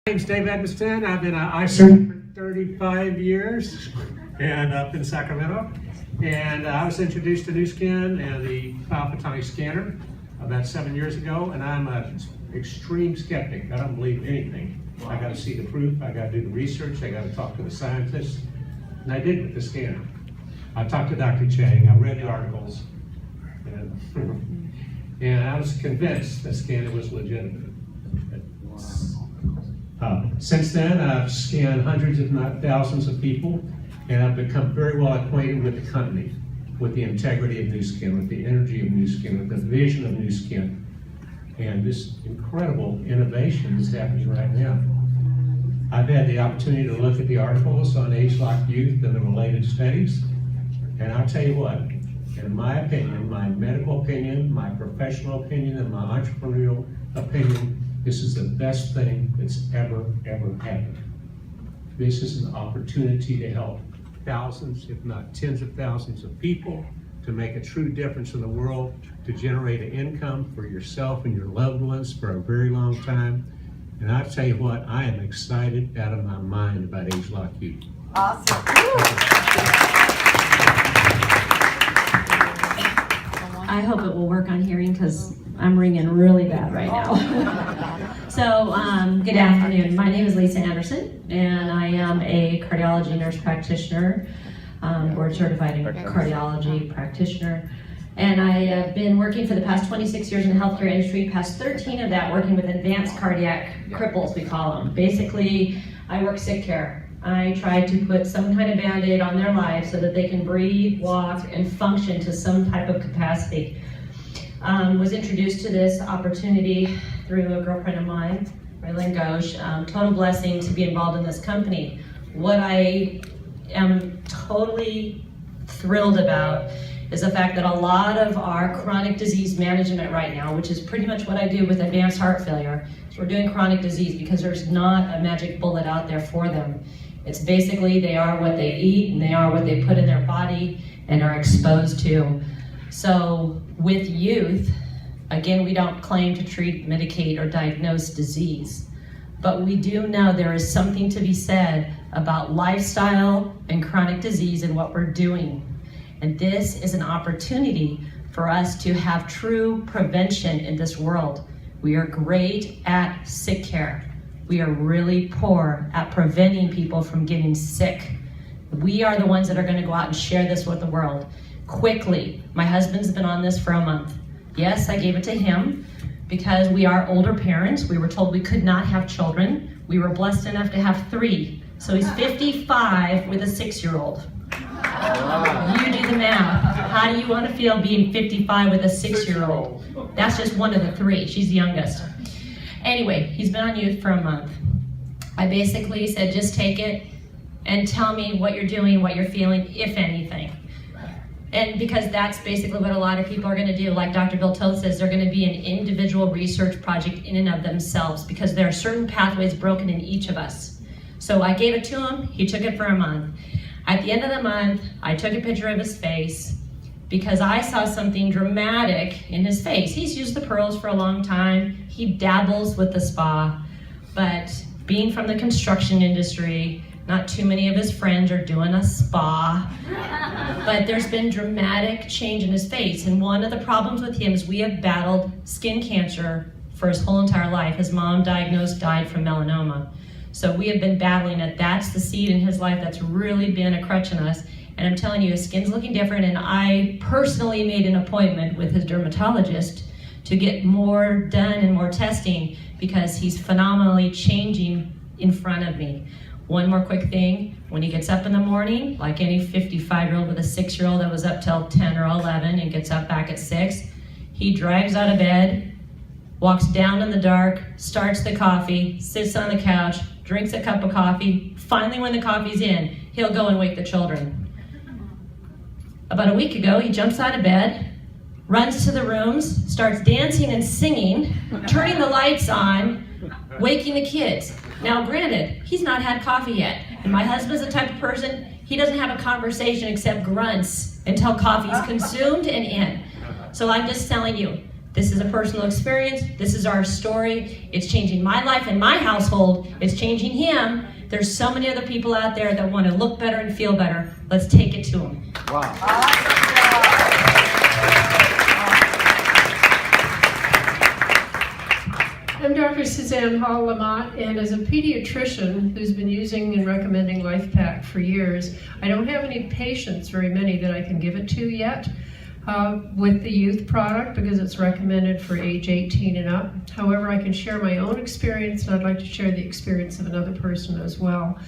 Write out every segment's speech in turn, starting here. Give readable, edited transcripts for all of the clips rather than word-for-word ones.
My name's Dave Edmiston. I've been an eye surgeon for 35 years and up in Sacramento. And I was introduced to Nu Skin and the photonic scanner about 7 years ago, and I'm an extreme skeptic. I don't believe anything. I got to see the proof, I got to do the research, I got to talk to the scientists, and I did with the scanner. I talked to Dr. Chang, I read the articles, and I was convinced the scanner was legitimate. Since then, I've scanned hundreds, if not thousands of people, and I've become very well acquainted with the company, with the integrity of Nu Skin, with the energy of Nu Skin, with the vision of Nu Skin, and this incredible innovation is happening right now. I've had the opportunity to look at the articles on ageLOC youth and the related studies, and I'll tell you what, in my opinion, my medical opinion, my professional opinion, and my entrepreneurial opinion, this is the best thing that's ever happened. This is an opportunity to help thousands, if not tens of thousands of people, to make a true difference in the world, to generate an income for yourself and your loved ones for a very long time. And I tell you what, I am excited out of my mind about ageLOC Youth. Awesome. I hope it will work on hearing because I'm ringing really bad right now. So, good afternoon. My name is Lisa Anderson, and I am a cardiology nurse practitioner, board certified in cardiology practitioner. And I have been working for the past 26 years in the healthcare industry, past 13 of that working with advanced cardiac cripples, we call them. Basically, I work sick care. I try to put some kind of Band-Aid on their life so that they can breathe, walk, and function to some type of capacity. Was introduced to this opportunity through a girlfriend of mine, Raylene Ghosh. Total blessing to be involved in this company. What I am totally thrilled about is the fact that a lot of our chronic disease management right now, which is pretty much what I do with advanced heart failure, is we're doing chronic disease because there's not a magic bullet out there for them. It's basically they are what they eat and they are what they put in their body and are exposed to. So with youth, again, we don't claim to treat, medicate, or diagnose disease, but we do know there is something to be said about lifestyle and chronic disease and what we're doing. And this is an opportunity for us to have true prevention in this world. We are great at sick care. We are really poor at preventing people from getting sick. We are the ones that are going to go out and share this with the world. Quickly, my husband's been on this for a month. Yes, I gave it to him because we are older parents. We were told we could not have children. We were blessed enough to have 3. So he's 55 with a 6-year-old. You do the math. How do you want to feel being 55 with a 6-year-old? That's just one of the 3. She's the youngest. Anyway, he's been on youth for a month. I basically said, just take it and tell me what you're doing, what you're feeling, if anything. And because that's basically what a lot of people are going to do. Like Dr. Bill Toth says, they're going to be an individual research project in and of themselves because there are certain pathways broken in each of us. So I gave it to him. He took it for a month. At the end of the month, I took a picture of his face because I saw something dramatic in his face. He's used the pearls for a long time. He dabbles with the spa, but being from the construction industry, not too many of his friends are doing a spa, but there's been dramatic change in his face. And one of the problems with him is we have battled skin cancer for his whole entire life. His mom died from melanoma. So we have been battling it. That's the seed in his life that's really been a crutch in us. And I'm telling you, his skin's looking different, and I personally made an appointment with his dermatologist to get more done and more testing because he's phenomenally changing in front of me. One more quick thing, when he gets up in the morning, like any 55-year-old with a 6-year-old that was up till 10 or 11 and gets up back at 6, he drags out of bed, walks down in the dark, starts the coffee, sits on the couch, drinks a cup of coffee. Finally, when the coffee's in, he'll go and wake the children. About a week ago, he jumps out of bed, runs to the rooms, starts dancing and singing, turning the lights on, waking the kids. Now, granted, he's not had coffee yet, and my husband's the type of person, he doesn't have a conversation except grunts until coffee's consumed and in. So I'm just telling you, This is a personal experience. This is our story. It's changing my life and my household. It's changing him. There's so many other people out there that want to look better and feel better. Let's take it to them. Wow. I'm Dr. Suzanne Hall-Lamott, and as a pediatrician who's been using and recommending LifePak for years, I don't have any patients, very many, that I can give it to yet with the youth product because it's recommended for age 18 and up. However, I can share my own experience, and I'd like to share the experience of another person as well.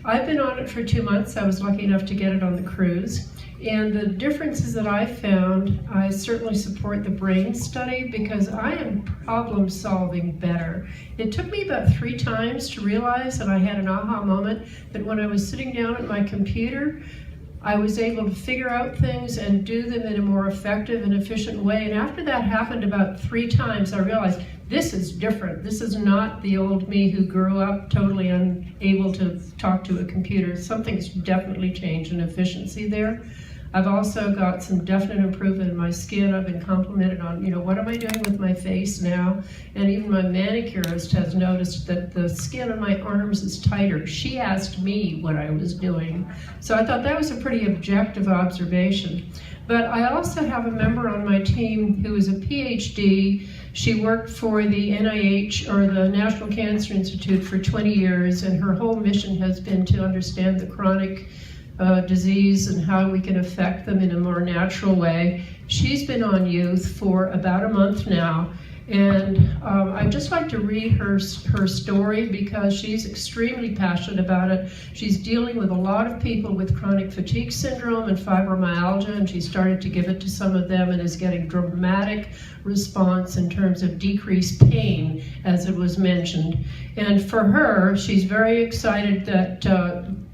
I've been on it for 2 months. I was lucky enough to get it on the cruise. And the differences that I found, I certainly support the brain study because I am problem solving better. It took me about 3 times to realize, and I had an aha moment, that when I was sitting down at my computer, I was able to figure out things and do them in a more effective and efficient way. And after that happened about 3 times, I realized this is different. This is not the old me who grew up totally unable to talk to a computer. Something's definitely changed in efficiency there. I've also got some definite improvement in my skin. I've been complimented on, what am I doing with my face now? And even my manicurist has noticed that the skin on my arms is tighter. She asked me what I was doing. So I thought that was a pretty objective observation. But I also have a member on my team who is a PhD. She worked for the NIH, or the National Cancer Institute, for 20 years, and her whole mission has been to understand the chronic disease and how we can affect them in a more natural way. She's been on youth for about a month now, and I'd just like to read her story because she's extremely passionate about it. She's dealing with a lot of people with chronic fatigue syndrome and fibromyalgia, and she started to give it to some of them and is getting dramatic response in terms of decreased pain, as it was mentioned. And for her, she's very excited that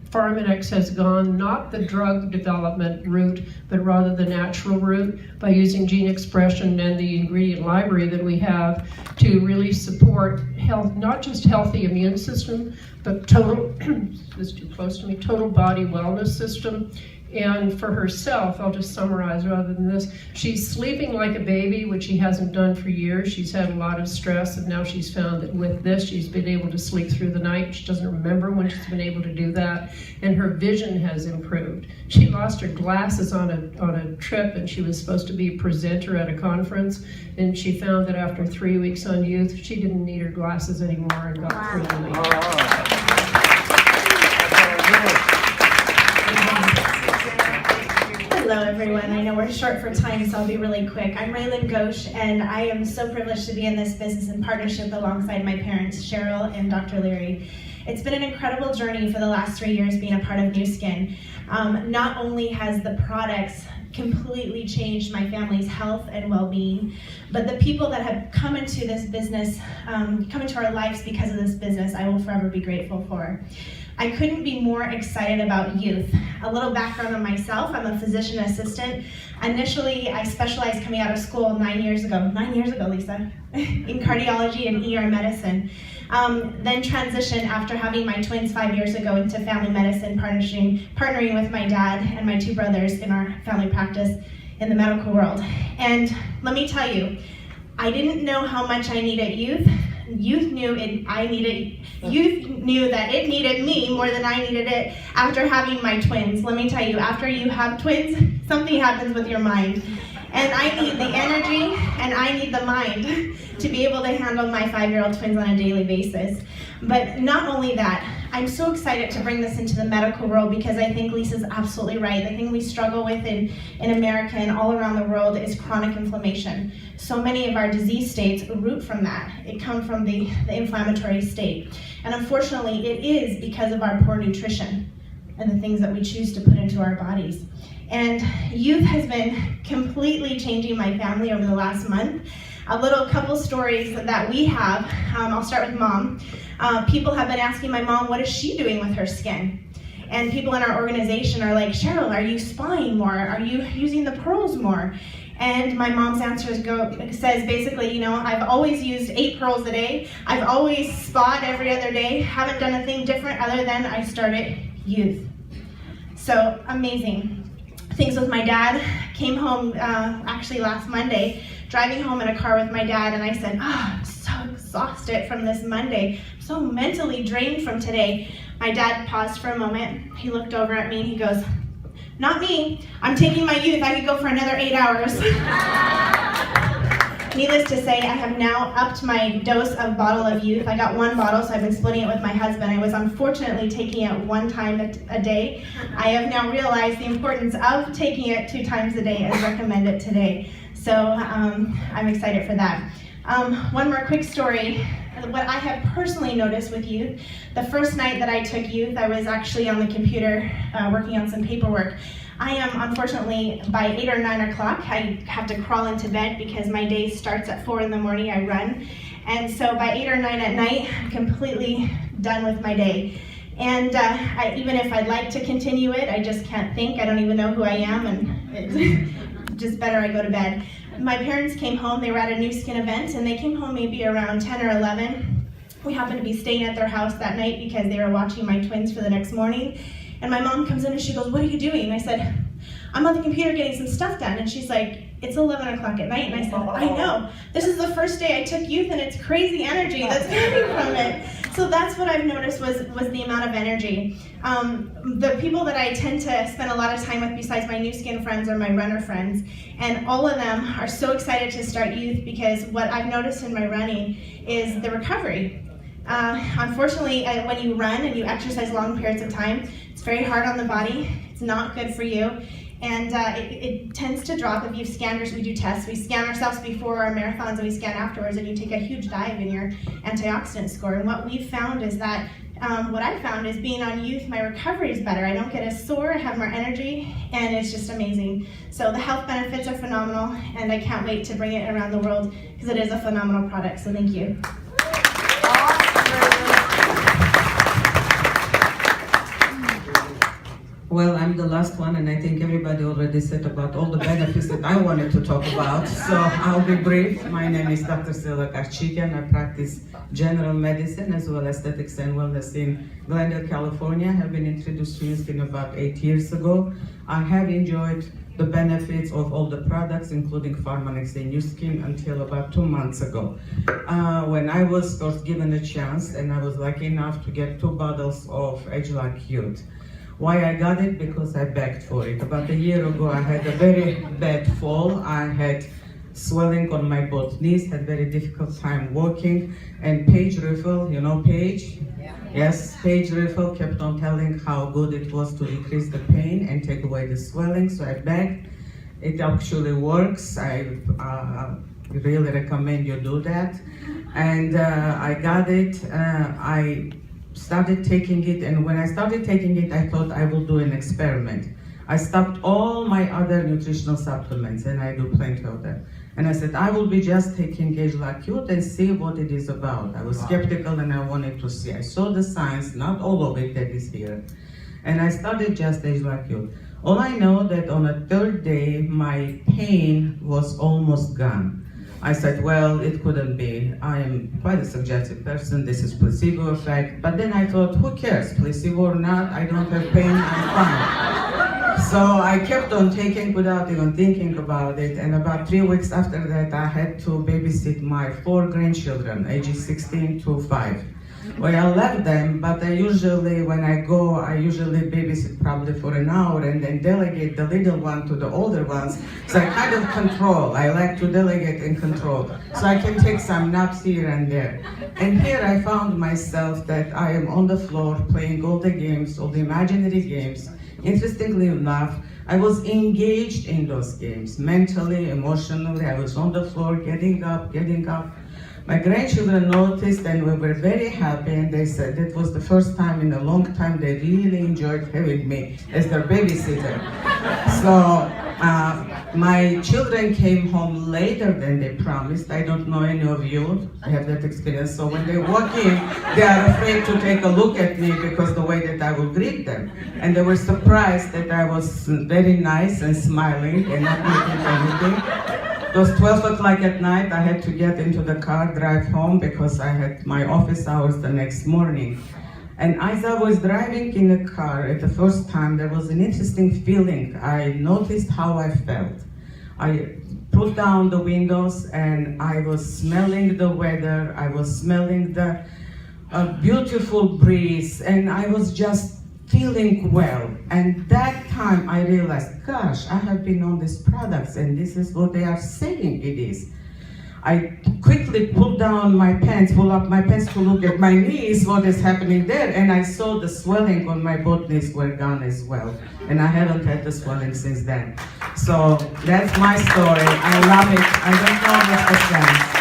Pharmanex has gone not the drug development route, but rather the natural route by using gene expression and the ingredient library that we have to really support health, not just healthy immune system, but total, this is too close to me, total body wellness system. And for herself, I'll just summarize rather than this, she's sleeping like a baby, which she hasn't done for years. She's had a lot of stress, and now she's found that with this, she's been able to sleep through the night. She doesn't remember when she's been able to do that, and her vision has improved. She lost her glasses on a trip, and she was supposed to be a presenter at a conference, and she found that after 3 weeks on youth, she didn't need her glasses anymore and got through the night. Hello everyone, I know we're short for time, so I'll be really quick. I'm Raylan Ghosh, and I am so privileged to be in this business in partnership alongside my parents, Cheryl and Dr. Leary. It's been an incredible journey for the last 3 years being a part of New Skin. Not only has the products completely changed my family's health and well-being, but the people that have come into this business, come into our lives because of this business, I will forever be grateful for. I couldn't be more excited about youth. A little background on myself, I'm a physician assistant. Initially, I specialized coming out of school 9 years ago, Lisa, in cardiology and ER medicine. Then transitioned after having my twins 5 years ago into family medicine, partnering with my dad and my 2 brothers in our family practice in the medical world. And let me tell you, I didn't know how much I needed youth. Youth knew that it needed me more than I needed it after having my twins. Let me tell you, after you have twins, something happens with your mind. And I need the energy and I need the mind to be able to handle my 5-year-old twins on a daily basis. But not only that, I'm so excited to bring this into the medical world because I think Lisa's absolutely right. The thing we struggle with in America and all around the world is chronic inflammation. So many of our disease states root from that. It comes from the inflammatory state. And unfortunately, it is because of our poor nutrition and the things that we choose to put into our bodies. And youth has been completely changing my family over the last month. A couple stories that we have. I'll start with Mom. People have been asking my mom, what is she doing with her skin? And people in our organization are like, Cheryl, are you spying more? Are you using the pearls more? And my mom's answer says basically, I've always used 8 pearls a day. I've always spot every other day. Haven't done a thing different other than I started youth. So amazing. things with my dad. Came home actually last Monday, driving home in a car with my dad, and I said, I'm so exhausted from this Monday. I'm so mentally drained from today. My dad paused for a moment. He looked over at me and he goes, not me. I'm taking my youth. I could go for another 8 hours. Needless to say, I have now upped my dose of bottle of youth. I got 1 bottle, so I've been splitting it with my husband. I was unfortunately taking it 1 time a day. I have now realized the importance of taking it 2 times a day as recommended today. So I'm excited for that. One more quick story. What I have personally noticed with youth, the first night that I took youth, I was actually on the computer working on some paperwork. I am, unfortunately, by 8 or 9 o'clock, I have to crawl into bed because my day starts at 4 in the morning, I run. And so by 8 or 9 at night, I'm completely done with my day. And even if I'd like to continue it, I just can't think. I don't even know who I am, and it's just better I go to bed. My parents came home. They were at a New Skin event, and they came home maybe around 10 or 11. We happened to be staying at their house that night because they were watching my twins for the next morning. And my mom comes in and she goes, what are you doing? And I said, I'm on the computer getting some stuff done. And she's like, it's 11 o'clock at night. And I said, I know. This is the first day I took youth, and it's crazy energy that's coming from it. So that's what I've noticed was the amount of energy. The people that I tend to spend a lot of time with besides my New Skin friends are my runner friends. And all of them are so excited to start youth because what I've noticed in my running is the recovery. Unfortunately, when you run and you exercise long periods of time, it's very hard on the body. It's not good for you. And it tends to drop if you've scanned us. We do tests. We scan ourselves before our marathons and we scan afterwards, and you take a huge dive in your antioxidant score. And what we've found is that, what I found is being on youth, my recovery is better. I don't get as sore, I have more energy, and it's just amazing. So the health benefits are phenomenal, and I can't wait to bring it around the world because it is a phenomenal product. So thank you. Well, I'm the last one, and I think everybody already said about all the benefits that I wanted to talk about, so I'll be brief. My name is Dr. Selak Archikian. I practice general medicine as well as aesthetics and wellness in Glendale, California. I have been introduced to New Skin about 8 years ago. I have enjoyed the benefits of all the products, including Pharmanex and New Skin, until about 2 months ago. When I was first given a chance, and I was lucky enough to get 2 bottles of ageLOC Youth. Why I got it? Because I begged for it. About a year ago, I had a very bad fall. I had swelling on my both knees, had very difficult time walking, and Paige Riffle, you know Paige? Yeah. Yes, Paige Riffle kept on telling how good it was to decrease the pain and take away the swelling, so I begged. It actually works. I really recommend you do that. And I got it. I started taking it, and when I started taking it, I thought I will do an experiment. I stopped all my other nutritional supplements, and I do plenty of them. And I said, I will be just taking ageLOC Youth and see what it is about. I was skeptical and I wanted to see. I saw the science, not all of it that is here. And I started just ageLOC Youth. All I know that on a 3rd day, my pain was almost gone. I said, well, it couldn't be. I am quite a suggestive person. This is placebo effect. But then I thought, who cares, placebo or not? I don't have pain, I'm fine. So I kept on taking without even thinking about it. And about 3 weeks after that, I had to babysit my 4 grandchildren, ages 16 to 5. Well, I left them, but I usually, when I go, I usually babysit probably for an hour and then delegate the little one to the older ones. So I kind of control. I like to delegate and control. So I can take some naps here and there. And here I found myself that I am on the floor playing all the games, all the imaginary games. Interestingly enough, I was engaged in those games, mentally, emotionally. I was on the floor, getting up. My grandchildren noticed and we were very happy, and they said it was the first time in a long time they really enjoyed having me as their babysitter. So my children came home later than they promised. I don't know any of you have that experience. So when they walk in, they are afraid to take a look at me because the way that I will greet them. And they were surprised that I was very nice and smiling and not making anything. It was 12 o'clock at night. I had to get into the car, drive home because I had my office hours the next morning. And as I was driving in the car at the first time, there was an interesting feeling. I noticed how I felt. I put down the windows and I was smelling the weather, I was smelling the beautiful breeze, and I was just feeling well. And that time I realized, gosh, I have been on these products and this is what they are saying it is. I quickly pulled down my pants, pulled up my pants to look at my knees, what is happening there, and I saw the swelling on my both knees were gone as well. And I haven't had the swelling since then. So that's my story. I love it. I don't know what's the sense.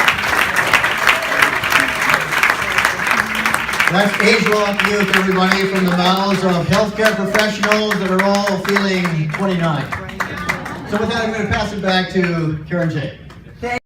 That's ageLOC Youth, everybody, from the mouths of healthcare professionals that are all feeling 29. So with that, I'm going to pass it back to Karen J.